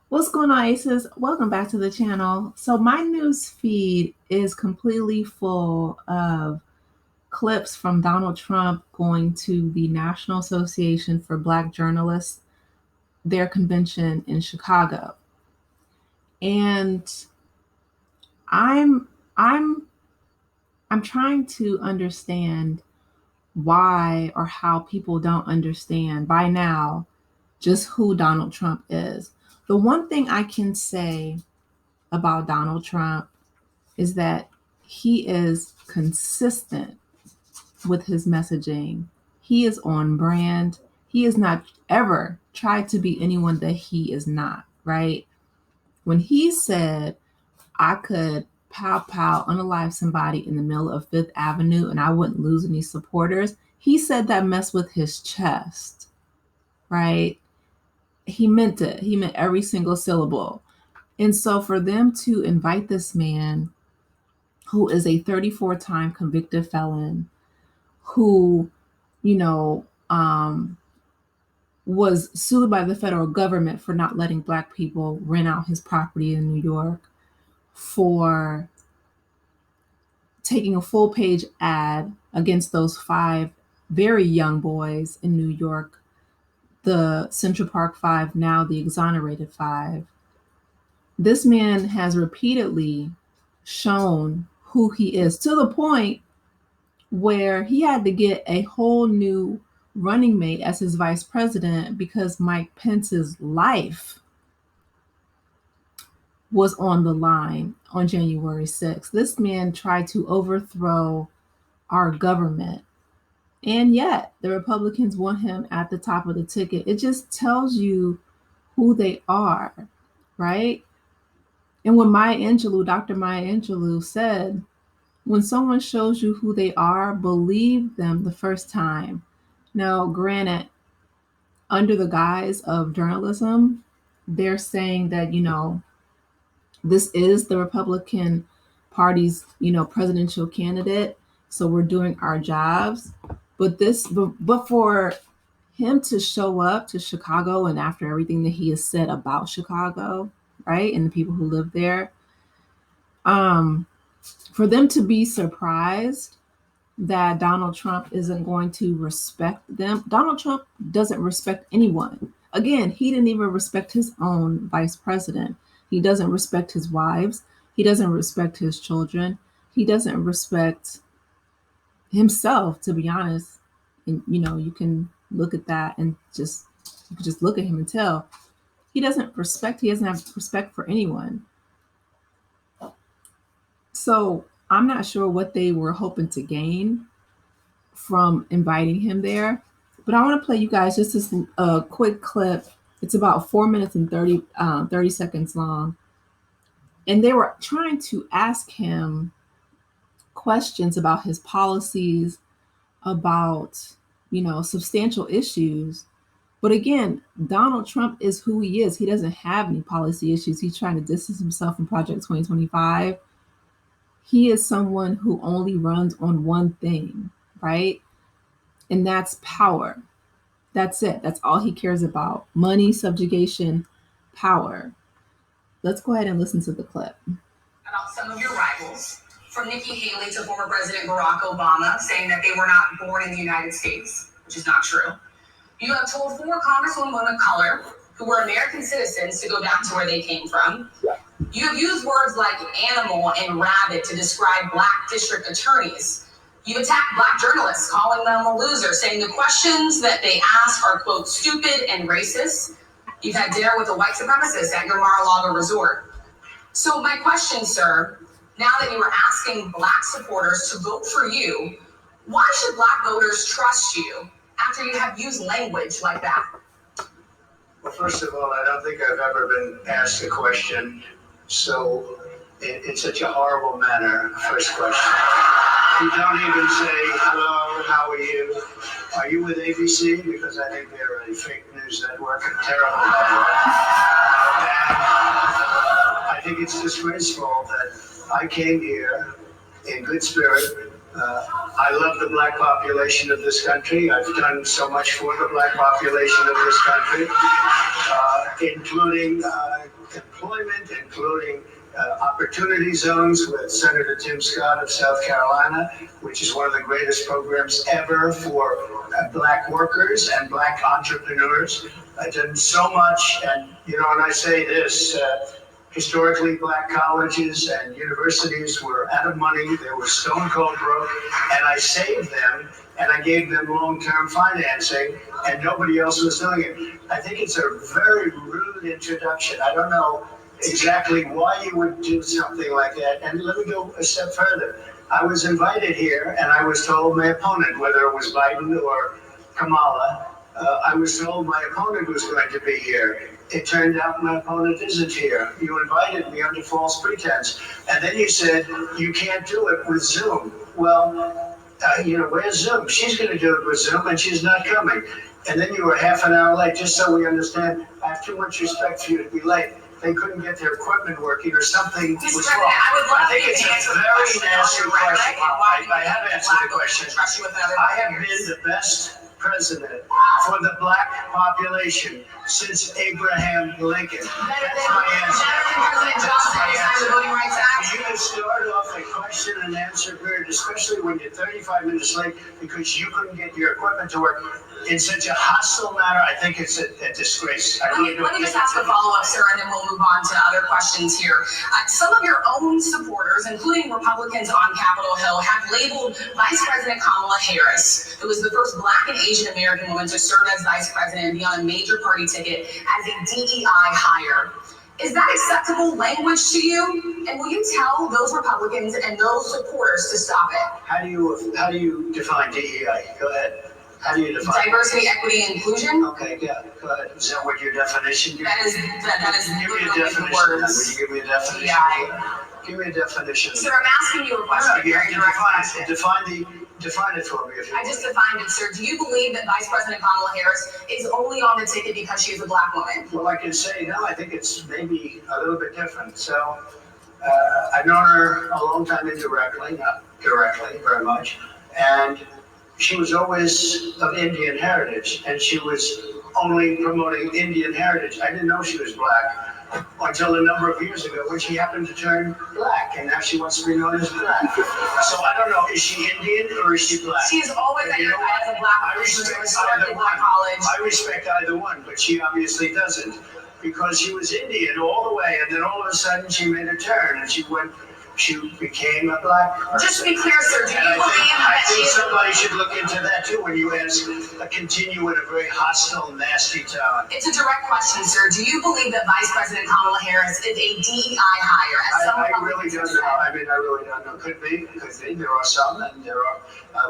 What's going on, Aces? Welcome back to the channel. So my news feed is completely full of clips from Donald Trump going to the National Association for Black Journalists, their convention in Chicago. And I'm I'm I'm trying to understand why or how people don't understand by now just who Donald Trump is. The one thing I can say about Donald Trump is that he is consistent with his messaging. He is on brand. He has not ever tried to be anyone that he is not, right? When he said, I could pow pow unalive somebody in the middle of Fifth Avenue and I wouldn't lose any supporters, he said that mess with his chest, right? He meant it. He meant every single syllable. And so for them to invite this man who is a 34-time convicted felon, who, you know, was sued by the federal government for not letting Black people rent out his property in New York, for taking a full page ad against those five very young boys in New York, the Central Park Five, now the exonerated five. This man has repeatedly shown who he is to the point where he had to get a whole new running mate as his vice president because Mike Pence's life was on the line on January 6th. This man tried to overthrow our government, and yet the Republicans want him at the top of the ticket. It just tells you who they are, right? And when Dr. Maya Angelou said, when someone shows you who they are, believe them the first time. Now, granted, under the guise of journalism, they're saying that, this is the Republican Party's, presidential candidate. So we're doing our jobs. But for him to show up to Chicago and after everything that he has said about Chicago, right, and the people who live there, for them to be surprised that Donald Trump isn't going to respect them. Donald Trump doesn't respect anyone. Again, he didn't even respect his own vice president. He doesn't respect his wives. He doesn't respect his children. He doesn't respect himself, to be honest. And you can look at that and you can just look at him and tell he doesn't have respect for anyone. So I'm not sure what they were hoping to gain from inviting him there. But I want to play you guys just this quick clip. It's about 4 minutes and 30 seconds long. And they were trying to ask him questions about his policies, about, substantial issues. But again, Donald Trump is who he is. He doesn't have any policy issues. He's trying to distance himself from Project 2025. He is someone who only runs on one thing, right? And that's power. That's it. That's all he cares about. Money, subjugation, power. Let's go ahead and listen to the clip. About some of your rivals, from Nikki Haley to former President Barack Obama, saying that they were not born in the United States, which is not true. You have told former congresswomen of color who were American citizens to go back to where they came from. You have used words like animal and rabbit to describe Black district attorneys. You attacked Black journalists, calling them a loser, saying the questions that they ask are, quote, stupid and racist. You've had dinner with a white supremacist at your Mar-a-Lago resort. So my question, sir, now that you are asking Black supporters to vote for you, why should Black voters trust you after you have used language like that? Well, first of all, I don't think I've ever been asked a question so in such a horrible manner. First question. You don't even say, hello, how are you? Are you with ABC? Because I think they're a fake news network, a terrible network. And I think it's disgraceful that I came here in good spirit. I love the Black population of this country. I've done so much for the Black population of this country. including employment, including opportunity zones with Senator Tim Scott of South Carolina, which is one of the greatest programs ever for black workers and black entrepreneurs. I did so much, and and I say this, historically black colleges and universities were out of money, they were stone cold broke, and I saved them and I gave them long-term financing, and nobody else was doing it. I think it's a very rude introduction. I don't know exactly why you would do something like that. And let me go a step further. I was invited here and I was told my opponent, whether it was Biden or Kamala, I was told my opponent was going to be here. It turned out my opponent isn't here. You invited me under false pretense. And then you said, you can't do it with Zoom. Well, where's Zoom? She's going to do it with Zoom and she's not coming. And then you were half an hour late, just so we understand. I have too much respect for you to be late. They couldn't get their equipment working or something was wrong. I think it's a very nasty question. I have answered the question. I have been the best president for the black population since Abraham Lincoln. That's my answer. That's my answer. You can start off a question and answer period, especially when you're 35 minutes late because you couldn't get your equipment to work in such a hostile manner. I think it's a disgrace. Let me just ask a follow-up, sir, and then we'll move on to other questions here. Some of your own supporters, including Republicans on Capitol Hill, have labeled Vice President Kamala Harris, who was the first Black and Asian American woman to serve as vice president and be on a major party ticket, as a DEI hire. Is that acceptable language to you? And will you tell those Republicans and those supporters to stop it? How do you define DEI? Go ahead. How do you define diversity, equity, and inclusion? Okay, yeah, go ahead. Is that what your definition is? That is give me a definition. Would you give me a definition? Yeah. Give me a definition. Sir, I'm asking you a question. No, you have to define it for me. If you I just defined it, sir. Do you believe that Vice President Kamala Harris is only on the ticket because she is a black woman? Well, I can say no. I think it's maybe a little bit different. So I've known her a long time indirectly, not directly very much, and she was always of Indian heritage, and she was only promoting Indian heritage. I didn't know she was black until a number of years ago when she happened to turn black, and now she wants to be known as black. So I don't know, is she Indian or is she black? She's always identified as a black I respect either one, but she obviously doesn't, because she was Indian all the way, and then all of a sudden she made a turn, and she became a black person. Just to be clear, sir, do you believe that I think somebody should look into that too when you continue in a very hostile, nasty tone. It's a direct question, sir. Do you believe that Vice President Kamala Harris is a DEI hire? I really don't know. I really don't know. Could be. There are some, and there are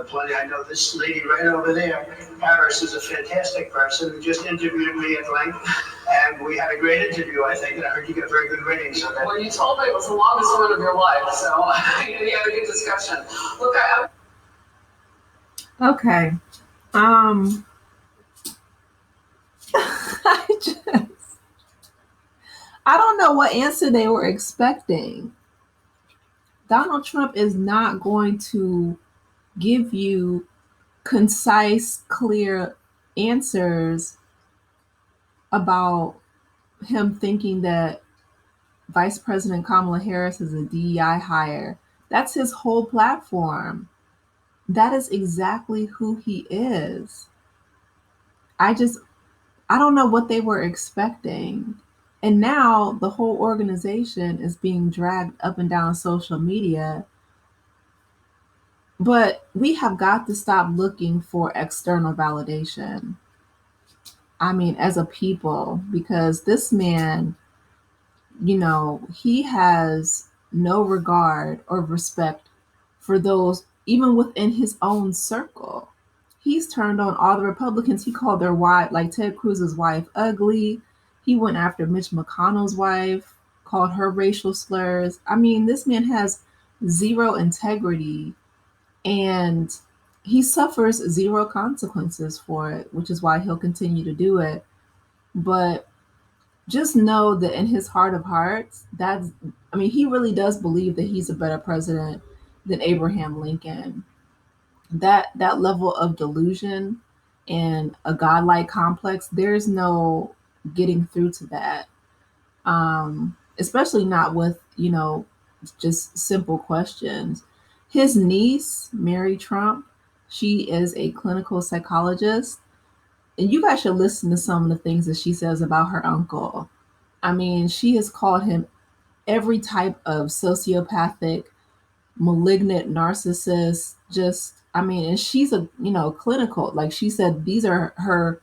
plenty. I know this lady right over there, Harris, is a fantastic person who just interviewed me at length, and we had a great interview, I think, and I heard you got very good ratings on that. Well, you told me it was the longest one of your life. So we had a good discussion. Look, Okay. I don't know what answer they were expecting. Donald Trump is not going to give you concise, clear answers about him thinking that Vice President Kamala Harris is a DEI hire. That's his whole platform. That is exactly who he is. I don't know what they were expecting. And now the whole organization is being dragged up and down social media. But we have got to stop looking for external validation. I mean, as a people, because this man, he has no regard or respect for those, even within his own circle. He's turned on all the Republicans. He called their wife, like Ted Cruz's wife, ugly. He went after Mitch McConnell's wife, called her racial slurs. I mean, this man has zero integrity, and he suffers zero consequences for it, which is why he'll continue to do it. But just know that in his heart of hearts, he really does believe that he's a better president than Abraham Lincoln. That level of delusion and a godlike complex, there's no getting through to that. Especially not with, just simple questions. His niece, Mary Trump, she is a clinical psychologist. And you guys should listen to some of the things that she says about her uncle. I mean, she has called him every type of sociopathic, malignant narcissist. Just, I mean, and she's a, clinical, like she said, these are her,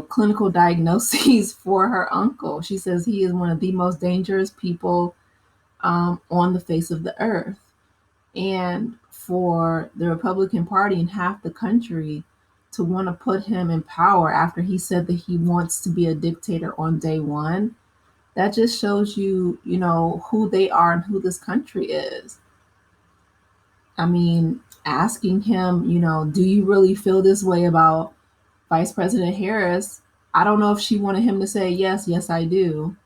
clinical diagnoses for her uncle. She says he is one of the most dangerous people on the face of the earth. And for the Republican Party and half the country to want to put him in power after he said that he wants to be a dictator on day one, that just shows you, who they are and who this country is. I mean, asking him, do you really feel this way about Vice President Harris? I don't know if she wanted him to say, yes, yes, I do,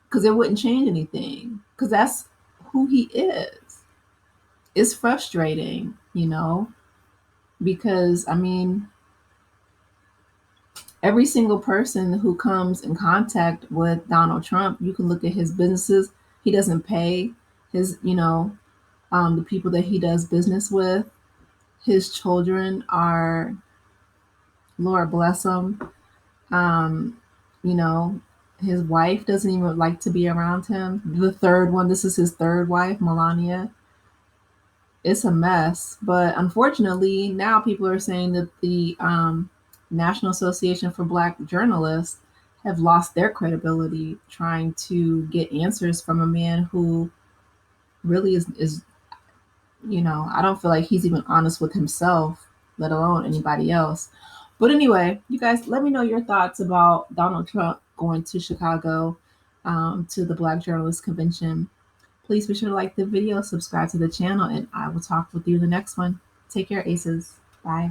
because it wouldn't change anything, because that's who he is. It's frustrating, because I mean, every single person who comes in contact with Donald Trump, you can look at his businesses. He doesn't pay his, the people that he does business with. His children are, Lord bless him. Um, you know, his wife doesn't even like to be around him. The third one, this is his third wife, Melania. It's a mess. But unfortunately, now people are saying that the National Association for Black Journalists have lost their credibility trying to get answers from a man who really is I don't feel like he's even honest with himself, let alone anybody else. But anyway, you guys, let me know your thoughts about Donald Trump going to Chicago to the Black Journalist Convention. Please be sure to like the video, subscribe to the channel, and I will talk with you in the next one. Take care, Aces. Bye.